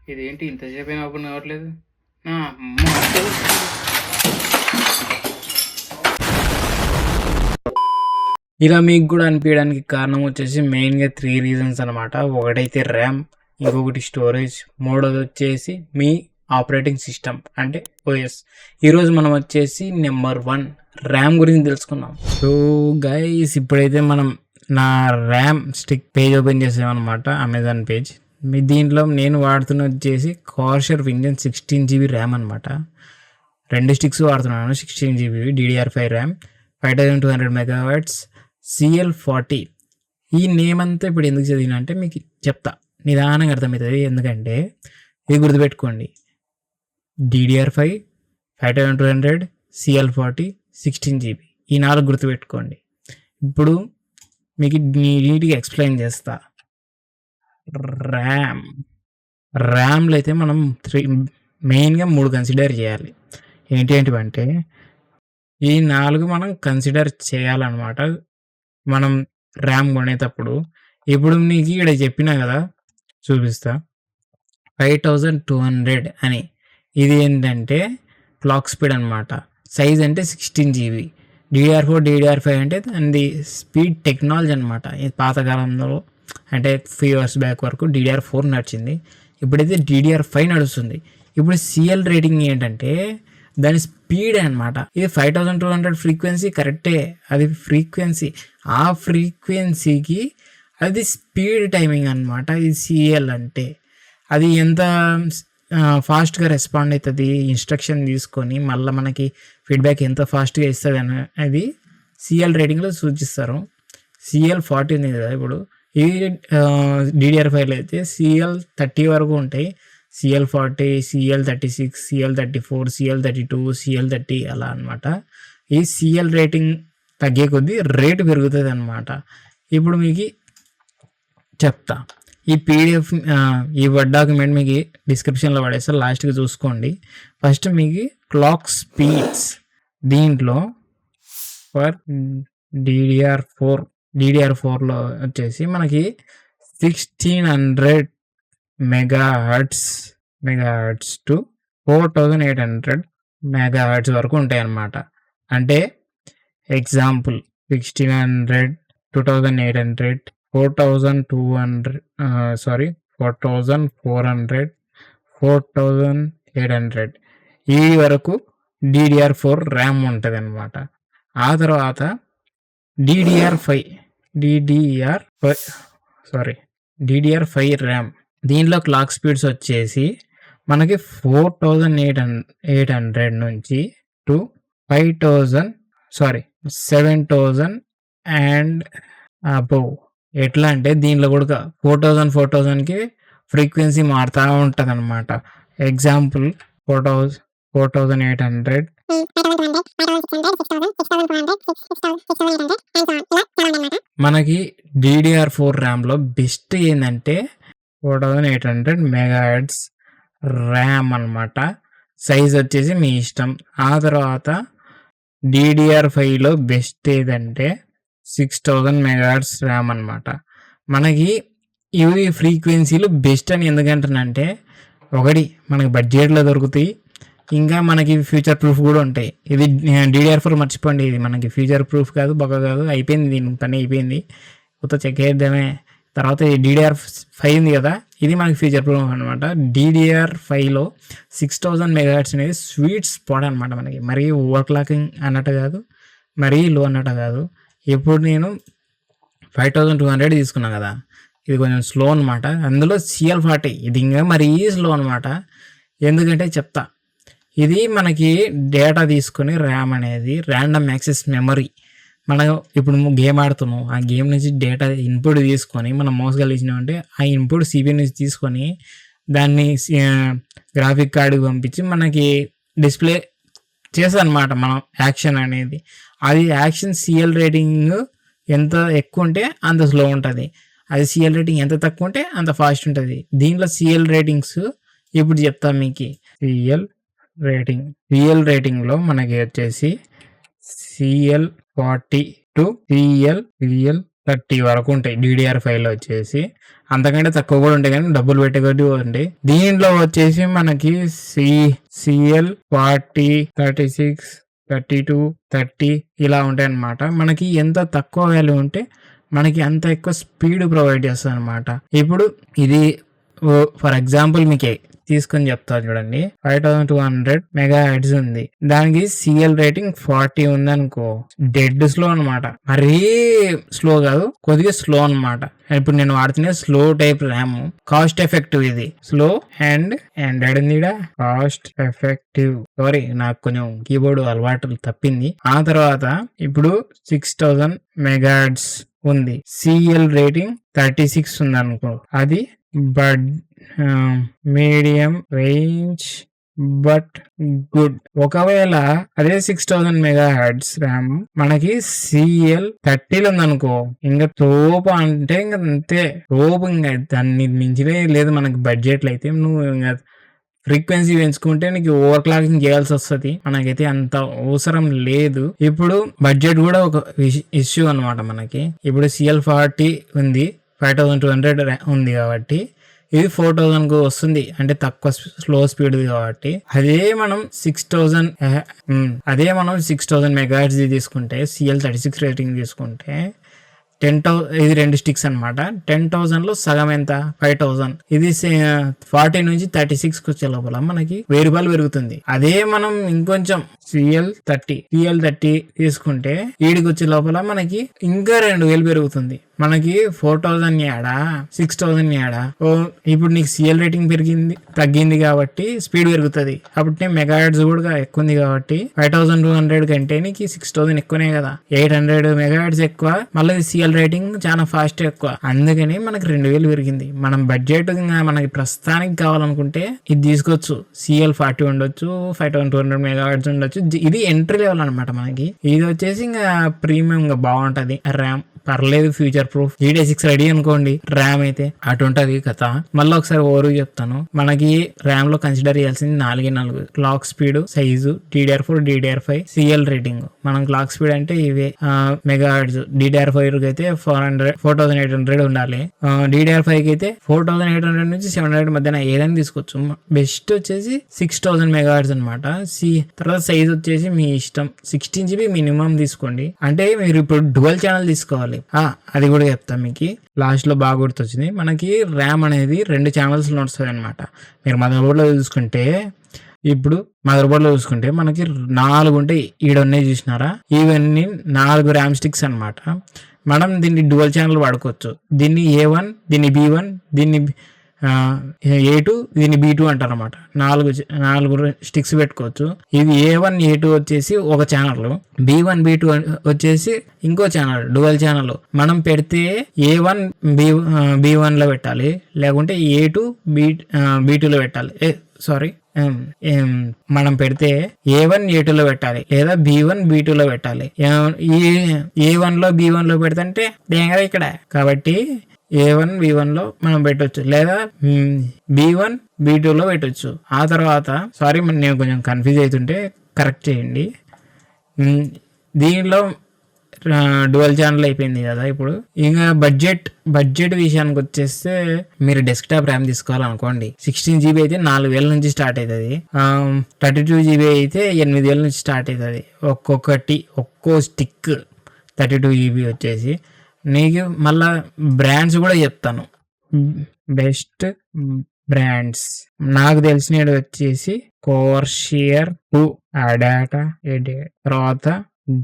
ఇదేంటి ఇంతసేపు అయినా ఓపెన్ కావట్లేదు? ఇలా మీకు కూడా అనిపించడానికి కారణం వచ్చేసి మెయిన్గా 3 రీజన్స్ అనమాట. ఒకటైతే ర్యామ్, ఇంకొకటి స్టోరేజ్, మూడోది వచ్చేసి మీ ఆపరేటింగ్ సిస్టమ్ అంటే ఓఎస్. ఈరోజు మనం వచ్చేసి నెంబర్ 1 ర్యామ్ గురించి తెలుసుకుందాం. సో గైస్, ఇప్పుడైతే మనం నా ర్యామ్ స్టిక్ పేజ్ ఓపెన్ చేసామన్నమాట, అమెజాన్ పేజ్. మీ దీంట్లో నేను వాడుతున్న వచ్చేసి కార్షర్ వింజన్ 16 GB ర్యామ్ అనమాట. 2 స్టిక్స్ వాడుతున్నాను, 16 GB DDR5 RAM, 5200 MHz, CL40. ఈ నేమ్ అంతా ఇప్పుడు ఎందుకు చదివినా అంటే మీకు చెప్తా, నిదానంగా అర్థమవుతుంది. ఎందుకంటే ఇది గుర్తుపెట్టుకోండి, DDR5, 5200, CL40, 16 GB, ఈ 4 గుర్తుపెట్టుకోండి. ఇప్పుడు మీకు నీట్గా ఎక్స్ప్లెయిన్ చేస్తా. ర్యామ్లో అయితే మనం మెయిన్గా 3 కన్సిడర్ చేయాలి. ఏంటంటే ఈ 4 మనం కన్సిడర్ చేయాలన్నమాట మనం ర్యామ్ కొనేటప్పుడు. ఇప్పుడు నీకు ఇక్కడ చెప్పినా కదా, చూపిస్తా. 5200 అని, ఇది ఏంటంటే క్లాక్ స్పీడ్ అనమాట. సైజ్ అంటే 16 GB. DDR4, DDR5 అంటే దాని స్పీడ్ టెక్నాలజీ అనమాట. ఇది పాతకాలంలో అంటే 5 years బ్యాక్ వరకు DDR4 నడిచింది, ఇప్పుడైతే DDR5 నడుస్తుంది. ఇప్పుడు CL రేటింగ్ ఏంటంటే దాని స్పీడ్ అనమాట. ఇది 5200 ఫ్రీక్వెన్సీ కరెక్టే, అది ఫ్రీక్వెన్సీ. ఆ ఫ్రీక్వెన్సీకి అది స్పీడ్ టైమింగ్ అనమాట. ఇది CL అంటే అది ఎంత ఫాస్ట్గా రెస్పాండ్ అవుతుంది, ఇన్స్ట్రక్షన్ తీసుకొని మళ్ళీ మనకి ఫీడ్బ్యాక్ ఎంత ఫాస్ట్గా ఇస్తుంది అనేది CL రేటింగ్లో సూచిస్తారు. CL40 ఉంది కదా, ఇప్పుడు ఈ DDR5లో అయితే CL30 వరకు ఉంటాయి. CL40, CL36, CL34, CL32, CL30 అలా అనమాట. ఈ CL రేటింగ్ తగ్గే కొద్దీ రేటు పెరుగుతుంది అనమాట. ఇప్పుడు మీకు చెప్తా. ఈ PDF ఈ వర్డ్ డాక్యుమెంట్ మీకు డిస్క్రిప్షన్లో పడేస్తే లాస్ట్కి చూసుకోండి. ఫస్ట్ మీకు క్లాక్ స్పీడ్స్ దీంట్లో ఫర్ DDR4లో వచ్చేసి మనకి 1600 MHz టు 4800 MHz వరకు ఉంటాయి అన్నమాట. అంటే ఎగ్జాంపుల్ 1600, 2800, 4200, 4400, 4800 ఈ వరకు DDR4 ర్యామ్ ఉంటుంది అన్నమాట. ఆ తర్వాత DDR5 ర్యామ్, దీనిలో క్లాక్ స్పీడ్స్ వచ్చేసి మనకి 4800 నుంచి టు 7000 అండ్ అబోవ్. ఎట్లా అంటే దీనిలో కూడా 4000కి ఫ్రీక్వెన్సీ మారుతూ ఉంటుంది అనమాట. ఎగ్జాంపుల్ 4800, మనకి DDR4 ర్యామ్లో బెస్ట్ ఏంటంటే 4800 MHz ర్యామ్ అనమాట. సైజ్ వచ్చేసి మీ ఇష్టం. ఆ తర్వాత DDR5లో బెస్ట్ ఏదంటే 6000 MHz ర్యామ్ అనమాట. మనకి ఇవి ఫ్రీక్వెన్సీలు బెస్ట్ అని ఎందుకంటానంటే, ఒకటి మనకి బడ్జెట్లో దొరుకుతాయి, ఇంకా మనకి ఫ్యూచర్ ప్రూఫ్ కూడా ఉంటాయి. ఇది DDR4 మర్చిపోండి, ఇది మనకి ఫ్యూచర్ ప్రూఫ్ కాదు, బొక్క కాదు, అయిపోయింది, దీని పని అయిపోయింది, కొత్త చెక్ చేద్దామే. తర్వాత DDR5 ఉంది కదా, ఇది మనకి ఫ్యూచర్ ప్రూఫ్ అనమాట. DDR5లో 6000 MHz అనేది స్వీట్ స్పాట్ అనమాట. మనకి మరీ ఓవర్ క్లాకింగ్ అన్నట్టు కాదు, మరీ లో అన్నట్టు కాదు. ఇప్పుడు నేను 5200 తీసుకున్నాను కదా, ఇది కొంచెం స్లో అనమాట. అందులో CL40 ఇది ఇంకా మరీ స్లో అనమాట. ఎందుకంటే చెప్తా, ఇది మనకి డేటా తీసుకొని ర్యామ్ అనేది ర్యాండమ్ యాక్సెస్ మెమరీ. మనం ఇప్పుడు గేమ్ ఆడుతున్నాం, ఆ గేమ్ నుంచి డేటా ఇన్పుట్ తీసుకొని మనం మౌస్ కలిసినామంటే ఆ ఇన్పుట్ CPU నుంచి తీసుకొని దాన్ని గ్రాఫిక్ కార్డుకి పంపించి మనకి డిస్ప్లే చేస్తాం అనమాట. మనం యాక్షన్ అనేది, అది యాక్షన్ CL రేటింగ్ ఎంత ఎక్కువ ఉంటే అంత స్లో ఉంటుంది, అది CL రేటింగ్ ఎంత తక్కువ ఉంటే అంత ఫాస్ట్ ఉంటుంది. దీంట్లో CL రేటింగ్స్ ఇప్పుడు చెప్తాం మీకు. CL రేటింగ్లో మనకి వచ్చేసి CL40 టు 30 వరకు ఉంటాయి DDR5లో వచ్చేసి. అంతకంటే తక్కువ కూడా ఉంటాయి కానీ డబ్బులు పెట్టేకొద్దీ ఉంటాయి. దీంట్లో వచ్చేసి మనకి CL40, 36, 32, 30 ఇలా ఉంటాయన్నమాట. మనకి ఎంత తక్కువ వాల్యూ ఉంటే మనకి అంత ఎక్కువ స్పీడ్ ప్రొవైడ్ చేస్తుంది అనమాట. ఇప్పుడు ఇది ఫర్ ఎగ్జాంపుల్ మీకు తీసుకొని చెప్తాను చూడండి. 5200 మెగాహెర్ట్జ్ ఉంది, దానికి CL రేటింగ్ 40 ఉంది అనుకో, డెడ్ స్లో అనమాట. మరీ స్లో కాదు, కొద్దిగా స్లో అనమాట. ఇప్పుడు నేను వాడుతున్న slow type RAM, cost effective. ఇది slow and cost effective. Sorry, నాకు కొంచెం కీబోర్డ్ అలవాటు తప్పింది. ఆ తర్వాత ఇప్పుడు 6000 మెగాహెర్ట్జ్ ఉంది, CL రేటింగ్ 36 ఉంది అనుకో, అది మీడియం రేంజ్ బట్ గుడ్. ఒకవేళ అదే 6000 మెగాహెర్ట్జ్ ర్యామ్ మనకి CL30 ఉందనుకో, ఇంకా తోపు అంటే ఇంకా అంతే తోపు, ఇంకా దాన్ని మించినే లేదు మనకి బడ్జెట్లో అయితే. నువ్వు ఇంకా ఫ్రీక్వెన్సీ పెంచుకుంటే నీకు ఓవర్ క్లాకింగ్ చేయాల్సి వస్తుంది, మనకైతే అంత అవసరం లేదు. ఇప్పుడు బడ్జెట్ కూడా ఒక ఇష్యూ అనమాట మనకి. ఇప్పుడు CL40 ఉంది, 5200 ఉంది కాబట్టి ఇది 4000కు వస్తుంది, అంటే తక్కువ స్లో స్పీడ్ కాబట్టి. అదే మనం 6000 మెగాహెర్ట్జ్ తీసుకుంటే, CL36 రేటింగ్ తీసుకుంటే 10,000, ఇది 2 స్టిక్స్ అనమాట. 10,000లో సగం ఎంత, 5,000. ఇది 40 నుంచి 36కి వచ్చే లోపల మనకి 1000 రూపాయలు పెరుగుతుంది. అదే మనం ఇంకొంచెం CL30 తీసుకుంటే వీడికి వచ్చే లోపల మనకి ఇంకా 2000 పెరుగుతుంది. మనకి 4000 యాడా 6000 యాడా. ఇప్పుడు నీకు CL రేటింగ్ తగ్గింది కాబట్టి స్పీడ్ పెరుగుతుంది, కాబట్టి మెగాహెర్ట్జ్ కూడా ఎక్కువ ఉంది కాబట్టి 5200 కంటే నీకు 6000 ఎక్కువనే కదా, 800 మెగాహెర్ట్జ్ ఎక్కువ. మళ్ళీ CL రేటింగ్ చాలా ఫాస్ట్ ఎక్కువ, అందుకని మనకి 2000 పెరిగింది. మనం బడ్జెట్ మనకి ప్రస్తుతానికి కావాలనుకుంటే ఇది తీసుకోవచ్చు. CL40 ఉండొచ్చు, 5200 మెగాహెర్ట్జ్ ఉండొచ్చు. ఇది ఎంట్రీ లెవెల్ అనమాట మనకి. ఇది వచ్చేసి ఇంకా ప్రీమియం గా బాగుంటది. ర్యామ్ పర్లేదు, ఫ్యూచర్ ప్రూఫ్. GDDR6 రెడీ అనుకోండి, ర్యామ్ అయితే అటు ఉంటది కథ. మళ్ళీ ఒకసారి ఓవర్ చెప్తాను. మనకి ర్యామ్ లో కన్సిడర్ చేయాల్సింది 4 clock speed, size, DDR4, DDR5, CL rating. మనం క్లాక్ స్పీడ్ అంటే ఇవే మెగాహెర్ట్జ్. DDR5 అయితే 4800 ఉండాలి. DDR5 కి అయితే 4800 నుంచి 700 మధ్యన ఏదైనా తీసుకోవచ్చు. బెస్ట్ వచ్చేసి 6000 మెగాహెర్ట్జ్ అనమాట. తర్వాత సైజ్ వచ్చేసి మీ ఇష్టం, 16GB మినిమం తీసుకోండి. అంటే మీరు ఇప్పుడు డ్యువల్ ఛానల్ తీసుకోవాలి, అది కూడా చెప్తాం మీకు లాస్ట్ లో. బాగా గుర్తొచ్చింది, మనకి ర్యామ్ అనేది 2 ఛానల్స్ లో వస్తుంది అనమాట. మీరు మదర్ బోర్డ్ లో చూసుకుంటే, మనకి 4 ఉంటాయి. ఈడున్నాయి చూసినారా, ఇవన్నీ 4 ర్యామ్ స్టిక్స్ అనమాట. మనం దీన్ని డ్యువల్ ఛానల్ వాడుకోవచ్చు. దీన్ని A1, దీన్ని B1, దీన్ని A2, దీన్ని B2 అంటారు అనమాట. 4 స్టిక్స్ పెట్టుకోవచ్చు. ఇది A1, A2 వచ్చేసి ఒక ఛానల్, B1, B2 వచ్చేసి ఇంకో ఛానల్, డ్యువల్ ఛానల్. మనం పెడితే A1 B1 లో పెట్టాలి, లేకుంటే A2 B2 లో పెట్టాలి. మనం పెడితే A1 A2 లో పెట్టాలి, లేదా B1 B2 లో పెట్టాలి. A1 లో B1 లో పెడితే ఇక్కడ, కాబట్టి A1 B1 లో మనం పెట్టొచ్చు, లేదా B1 B2 లో పెట్టొచ్చు. ఆ తర్వాత నేను కొంచెం కన్ఫ్యూజ్ అవుతుంటే కరెక్ట్ చేయండి. దీనిలో డ్యువల్ ఛానల్ అయిపోయింది కదా. ఇప్పుడు ఇంకా బడ్జెట్ విషయానికి వచ్చేస్తే, మీరు డెస్క్టాప్ ర్యామ్ తీసుకోవాలనుకోండి, 16GB అయితే 4000 నుంచి స్టార్ట్ అవుతుంది. 32GB అయితే 8000 నుంచి స్టార్ట్ అవుతుంది. ఒక్కో స్టిక్ 32GB వచ్చేసి. నీకు మళ్ళా బ్రాండ్స్ కూడా చెప్తాను, బెస్ట్ బ్రాండ్స్ నాకు తెలిసినవి వచ్చేసి కోర్షియర్, అడాటా, తర్వాత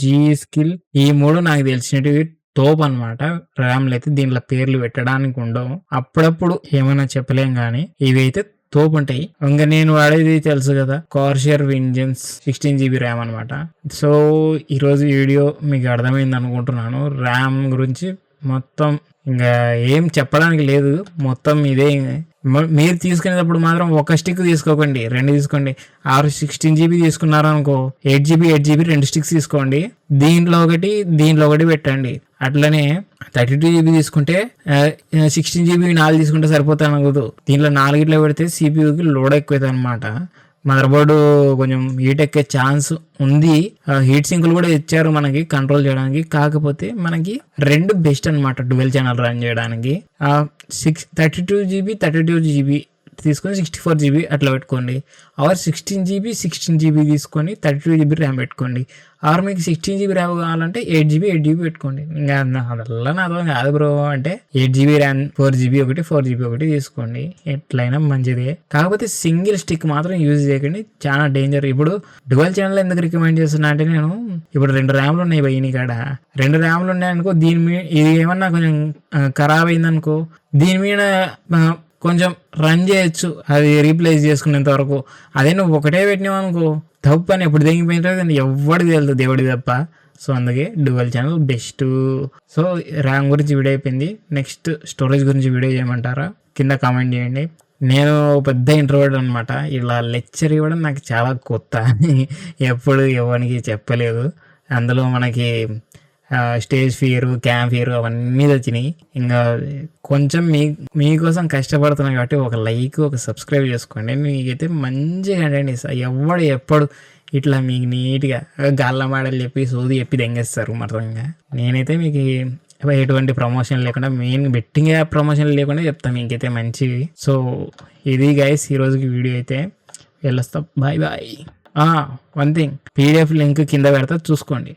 G-Skill. ఈ 3 నాకు తెలిసినవి తోపు అనమాట. ర్యామ్లు అయితే దీంట్లో పేర్లు పెట్టడానికి ఉండవు, అప్పుడప్పుడు ఏమైనా చెప్పలేం కానీ ఇవి అయితే తోపు ఉంటాయి. ఇంకా నేను వాడేది తెలుసు కదా, కోర్షియర్ వింజన్స్ 16GB ర్యామ్ అనమాట. సో ఈరోజు వీడియో మీకు అర్థమైంది అనుకుంటున్నాను. ర్యామ్ గురించి మొత్తం ఇంకా ఏం చెప్పడానికి లేదు, మొత్తం ఇదే. మీరు తీసుకునేటప్పుడు మాత్రం ఒక స్టిక్ తీసుకోకండి, 2 తీసుకోండి. 16GB తీసుకున్నారు అనుకో, 8GB 2 స్టిక్స్ తీసుకోండి. దీంట్లో ఒకటి పెట్టండి. అట్లనే 32GB తీసుకుంటే 16GB 4 తీసుకుంటే సరిపోతాయి అనుకోదు. దీంట్లో 4 పెడితే CPUకి లోడ్ ఎక్కువైతే అనమాట. మదర్ బోర్డు కొంచెం హీట్ ఎక్కే ఛాన్స్ ఉంది. హీట్ సింకులు కూడా ఇచ్చారు మనకి కంట్రోల్ చేయడానికి. కాకపోతే మనకి రెండు బెస్ట్ అనమాట డ్యువల్ ఛానల్ రన్ చేయడానికి. 32 GB తీసుకొని 64 GB అట్లా పెట్టుకోండి. ఆర్ 16 GB తీసుకొని 32 GB ర్యామ్ పెట్టుకోండి. ఆర్ మీకు 16 GB ర్యామ్ కావాలంటే 8 GB పెట్టుకోండి. ఇంకా అదల్లా నాతో కాదు బ్రో అంటే 8 GB ర్యామ్ 4 GB ఒకటి తీసుకోండి. ఎట్లయినా మంచిదే. కాకపోతే సింగిల్ స్టిక్ మాత్రం యూజ్ చేయకండి, చాలా డేంజర్. ఇప్పుడు డ్యువల్ ఛానల్ ఎందుకు రికమెండ్ చేస్తున్నా అంటే నేను ఇప్పుడు 2 ర్యామ్లు ఉన్నాయి బయని కాడ. 2 ర్యామ్లు ఉన్నాయనుకో, దీని మీద ఇది ఏమన్నా కొంచెం ఖరాబ్ అయిందనుకో, దీని మీద కొంచెం రన్ చేయొచ్చు అది రీప్లేస్ చేసుకునేంత వరకు. అదే నువ్వు ఒకటే పెట్టినావు అనుకో, తప్పు అని ఎప్పుడు తెగిపోయింటుంది ఎవడికి తెలుస్తుంది, దేవుడి తప్ప. సో అందుకే dual channel best. So RAM గురించి వీడియో అయిపోయింది. నెక్స్ట్ స్టోరేజ్ గురించి వీడియో చేయమంటారా? కింద కామెంట్ చేయండి. నేను పెద్ద ఇంట్రోవర్ట్ అనమాట. ఇలా లెక్చర్ ఇవ్వడం నాకు చాలా కొత్త, ఎప్పుడు ఎవరికి చెప్పలేదు. అందులో మనకి స్టేజ్ ఫియర్, క్యాంప్ ఫియర్ అవన్నీ వచ్చినాయి. ఇంకా కొంచెం మీకోసం కష్టపడుతున్నాయి కాబట్టి ఒక లైక్, ఒక సబ్స్క్రైబ్ చేసుకోండి. మీకైతే మంచిగా కంటెంట్ ఇస్తాను. ఎప్పుడు ఇట్లా మీకు నీట్గా గాళ్ళ మాటలు చెప్పి సోది చెప్పి దెంగేస్తారు మొత్తంగా. నేనైతే మీకు ఎటువంటి ప్రమోషన్ లేకుండా, మెయిన్ బెట్టింగ్ యాప్ ప్రమోషన్ లేకుండా చెప్తాను మీకైతే మంచివి. సో ఇది గైస్ ఈరోజుకి వీడియో అయితే. వెళ్ళొస్తా, bye. One thing, PDF link కింద పెడతా చూసుకోండి.